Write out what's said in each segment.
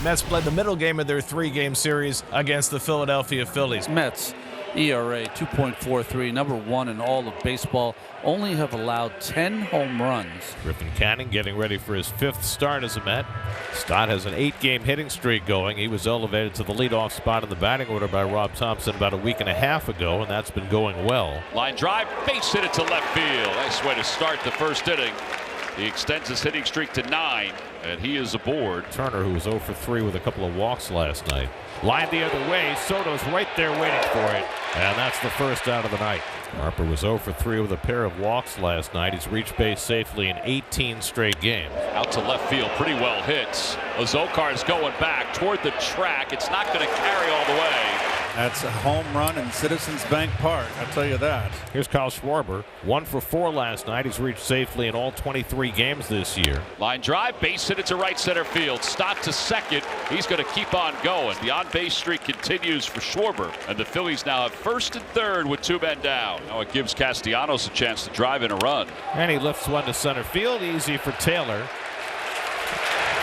Mets played the middle game of their 3-game series against the Philadelphia Phillies. Mets ERA 2.43, number 1 in all of baseball, only have allowed 10 home runs. Griffin Canning getting ready for his 5th start as a Met. Stott has an 8-game hitting streak going. He was elevated to the leadoff spot in the batting order by Rob Thompson about a week and a half ago, and that's been going well. Line drive, base hit it to left field. Nice way to start the first inning. He extends his hitting streak to 9, and he is aboard. Turner, who was 0 for 3 with a couple of walks last night. Line the other way. Soto's right there waiting for it, and that's the first out of the night. Harper was 0 for 3 with a pair of walks last night. He's reached base safely in 18 straight games. Out to left field, pretty well hit. Azocar is going back toward the track. It's not going to carry all the way. That's a home run in Citizens Bank Park, I'll tell you that. Here's Kyle Schwarber, 1 for 4 last night. He's reached safely in all 23 games this year. Line drive, base hit it to right center field. Stop to second. He's going to keep on going. The on-base streak continues for Schwarber, and the Phillies now have first and third with 2 men down. Now it gives Castellanos a chance to drive in a run. And he lifts one to center field, easy for Taylor.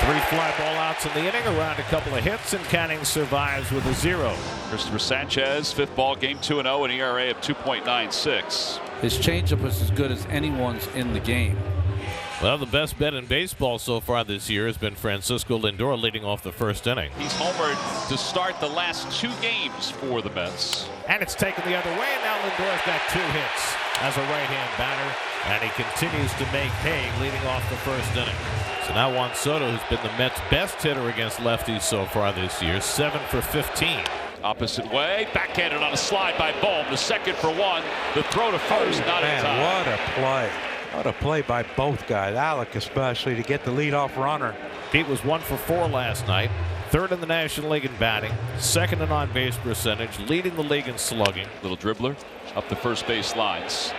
3 fly ball outs in the inning, around a couple of hits, and Canning survives with a 0. Christopher Sanchez, 5th ball game, 2-0, an ERA of 2.96. His changeup was as good as anyone's in the game. Well, the best bet in baseball so far this year has been Francisco Lindor leading off the first inning. He's homered to start the last 2 games for the Mets. And it's taken the other way, and now Lindor's got 2 hits as a right-hand batter, and he continues to make hay leading off the first inning. So now Juan Soto, who's been the Mets' best hitter against lefties so far this year, 7 for 15. Opposite way, backhanded on a slide by Bohm. The second for 1. The throw to first, not in time. What a play. What a play by both guys, Alec especially, to get the leadoff runner. Pete was 1 for 4 last night, 3rd in the National League in batting, 2nd in on-base percentage, leading the league in slugging. Little dribbler up the first base lines.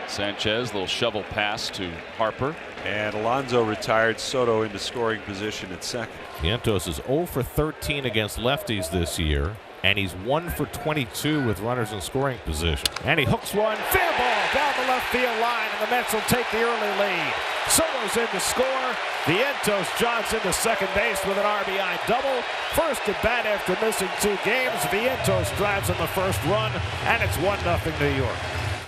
Sanchez, little shovel pass to Harper. And Alonso retired Soto into scoring position at second. Vientos is 0 for 13 against lefties this year, and he's 1 for 22 with runners in scoring position. And he hooks one, fair ball down the left field line, and the Mets will take the early lead. Soto's in to score. Vientos jogs into second base with an RBI double. First at bat after missing 2 games. Vientos drives in the first run, and it's 1-0 New York.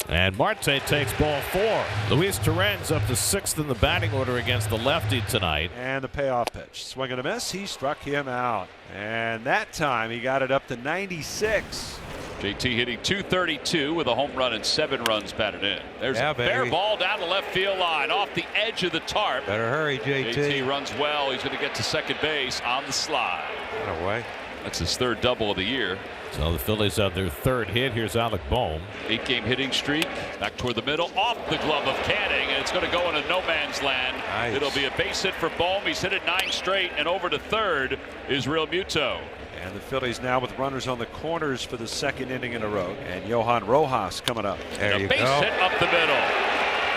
And Marte takes ball 4. Luis Torrens up to 6th in the batting order against the lefty tonight. And the payoff pitch. Swing and a miss. He struck him out. And that time he got it up to 96. JT hitting .232 with a home run and 7 runs batted in. There's a fair ball down the left field line off the edge of the tarp. Better hurry, JT. JT runs well. He's going to get to second base on the slide. That away. That's his 3rd double of the year. So the Phillies have their 3rd hit. Here's Alec Bohm. 8-game hitting streak. Back toward the middle. Off the glove of Canning. And it's going to go into no man's land. Nice. It'll be a base hit for Bohm. He's hit it 9 straight. And over to 3rd is Real Muto. And the Phillies now with runners on the corners for the 2nd inning in a row. And Johan Rojas coming up. There you base go. hit up the middle.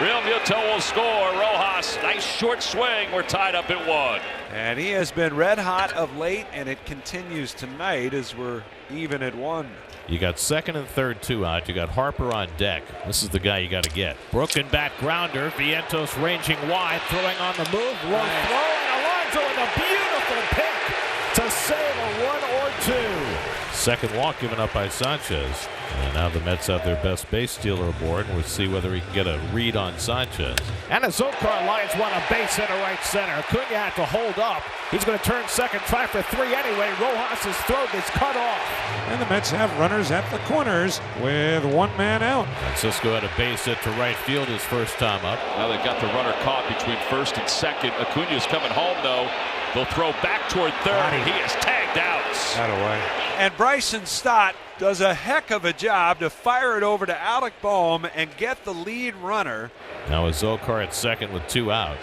Real Muto will score. Rojas, nice short swing. We're tied up at 1. And he has been red hot of late, and it continues tonight as we're even at 1. You got 2nd and 3rd 2 out. You got Harper on deck. This is the guy you got to get. Broken bat grounder. Vientos ranging wide, throwing on the move. Long throw, and Alonso with a beautiful pick to save a 1 or 2. Second walk given up by Sanchez. And now the Mets have their best base stealer aboard. We'll see whether he can get a read on Sanchez. And Azocar lines one a base hit to right center. Acuna had to hold up. He's going to turn second, try for 3 anyway. Rojas' throat is cut off. And the Mets have runners at the corners with 1 man out. Francisco had a base hit to right field his first time up. Now they've got the runner caught between 1st and 2nd. Acuna's coming home though. They'll throw back toward 3rd, and he is tagged out. That away. And Bryson Stott does a heck of a job to fire it over to Alec Bohm and get the lead runner. Now Azocar at 2nd with 2 out.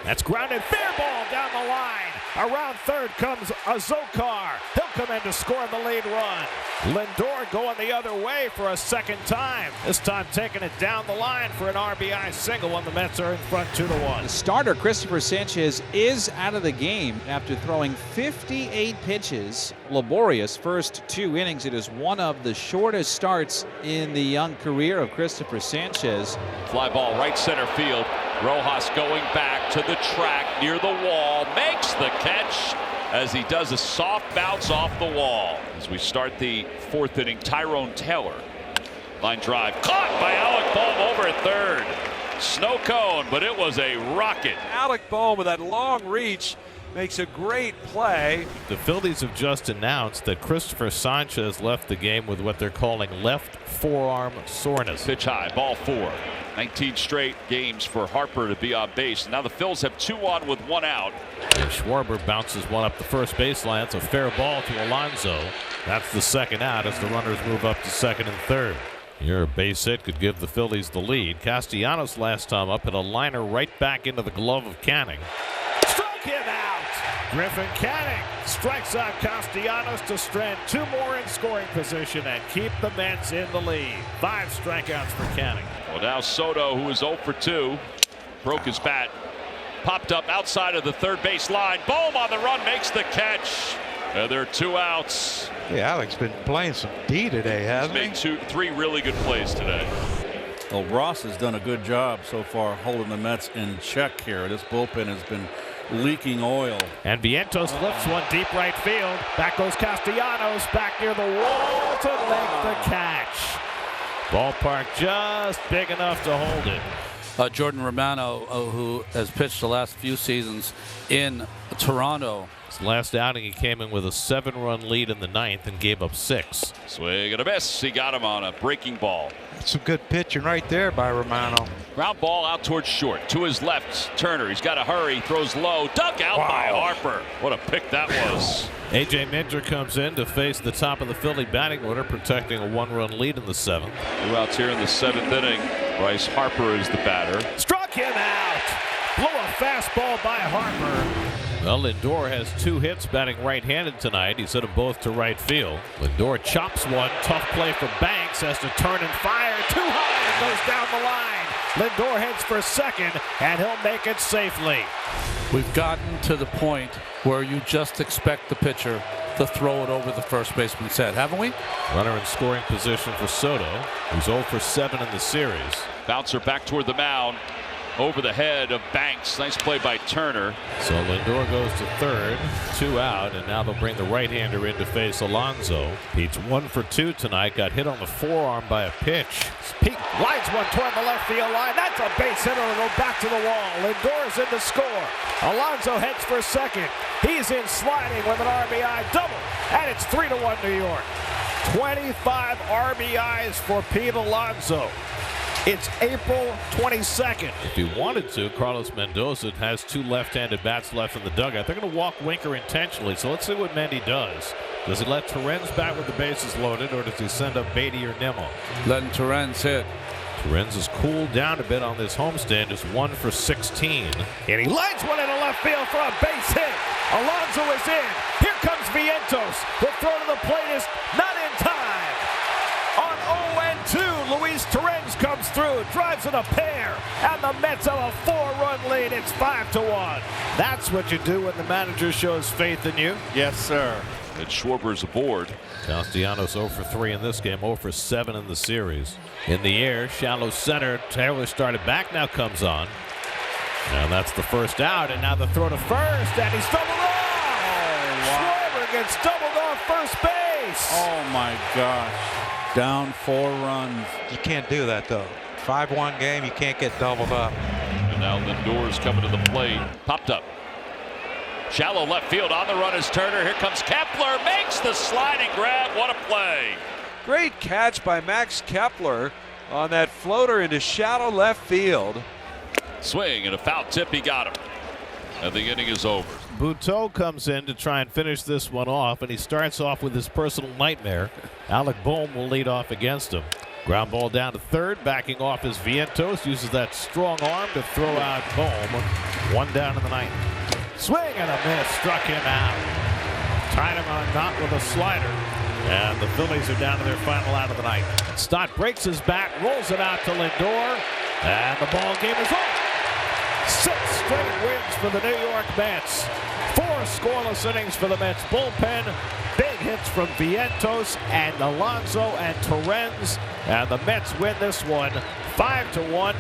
That's grounded, fair ball down the line. Around 3rd comes Azocar. He'll come in to score the lead run. Lindor going the other way for a 2nd time. This time taking it down the line for an RBI single, and the Mets are in front 2-1. The starter, Christopher Sanchez, is out of the game after throwing 58 pitches. Laborious first 2 innings. It is one of the shortest starts in the young career of Christopher Sanchez. Fly ball right center field. Rojas going back to the track near the wall. Makes the catch. as he does a soft bounce off the wall. As we start the fourth inning, Tyrone Taylor. Line drive caught by Alec Bohm over at third. Snow cone, but it was a rocket. Alec Bohm with that long reach makes a great play. The Phillies have just announced that Christopher Sanchez left the game with what they're calling left forearm soreness. Pitch high, ball 4. 19 straight games for Harper to be on base. Now the Phils have 2 on with 1 out. And Schwarber bounces one up the first baseline. It's a fair ball to Alonso. That's the second out as the runners move up to second and third. Your base hit could give the Phillies the lead. Castellanos last time up hit a liner right back into the glove of Canning. Struck him out. Griffin Canning strikes out Castellanos to strand 2 more in scoring position and keep the Mets in the lead. 5 strikeouts for Canning. Well, now Soto, who is 0 for 2, broke his bat, popped up outside of the third base line. Bohm on the run makes the catch. There are 2 outs. Yeah, Alec's been playing some D today, hasn't he? He's made 3 really good plays today. Well, Ross has done a good job so far holding the Mets in check here. This bullpen has been leaking oil. And Vientos lifts one deep right field. Back goes Castellanos back near the wall to make the catch. Ballpark just big enough to hold it. Jordan Romano, who has pitched the last few seasons in Toronto. His last outing, he came in with a 7-run lead in the 9th and gave up 6. Swing and a miss. He got him on a breaking ball. That's some good pitching right there by Romano. Ground ball out towards short. To his left, Turner. He's got to hurry. Throws low. Dug out by Harper. What a pick that was. A.J. Minter comes in to face the top of the Philly batting order, protecting a 1-run lead in the 7th. 2 outs here in the 7th inning. Bryce Harper is the batter. Struck him out. Blew a fastball by Harper. Well, Lindor has 2 hits batting right-handed tonight. He's hit them both to right field. Lindor chops one. Tough play for Banks. Has to turn and fire. Too high. It goes down the line. Lindor heads for second, and he'll make it safely. We've gotten to the point where you just expect the pitcher to throw it over the first baseman's head, haven't we? Runner in scoring position for Soto, who's 0 for 7 in the series. Bouncer back toward the mound. Over the head of Banks. Nice play by Turner. So Lindor goes to third, 2 out, and now they'll bring the right-hander in to face Alonso. Pete's 1 for 2 tonight. Got hit on the forearm by a pitch. Pete lines one toward the left field line. That's a base hit. It'll go back to the wall. Lindor's in to score. Alonso heads for second. He's in sliding with an RBI double, and it's 3-1 New York. 25 RBIs for Pete Alonso. It's April 22nd. If he wanted to, Carlos Mendoza has 2 left-handed bats left in the dugout. They're going to walk Winker intentionally, so let's see what Mendy does. Does he let Torrens bat with the bases loaded, or does he send up Beatty or Nimmo? Letting Torrens hit. Torrens has cooled down a bit on this homestand. Is 1 for 16. And he lines one into left field for a base hit. Alonso is in. Here comes Vientos. The throw to the plate is not in time. On 0-2, Luis Torrens comes through, drives in a pair, and the Mets have a 4-run lead. It's 5-1. That's what you do when the manager shows faith in you. Yes, sir. And Schwarber's aboard. Castellanos 0 for 3 in this game, 0 for 7 in the series. In the air, shallow center. Taylor started back, now comes on. Now that's the first out, and now the throw to first, and he's doubled off. Schwarber gets doubled off first base. Oh, my gosh. Down 4 runs. You can't do that, though. 5-1 game, you can't get doubled up. And now Lindor's coming to the plate. Popped up. Shallow left field. On the run is Turner. Here comes Kepler. Makes the sliding grab. What a play. Great catch by Max Kepler on that floater into shallow left field. Swing and a foul tip. He got him. And the inning is over. Buteau comes in to try and finish this one off, and he starts off with his personal nightmare. Alec Bohm will lead off against him. Ground ball down to third, backing off is Vientos, uses that strong arm to throw out Bohm. 1 down in the 9th. Swing and a miss, struck him out. Tied him on a knot with a slider. And the Phillies are down to their final out of the night. Stott breaks his bat, rolls it out to Lindor, and the ball game is over. 6 straight wins for the New York Mets. 4 scoreless innings for the Mets bullpen. Big hits from Vientos and Alonso and Torrens. And the Mets win this one 5-1.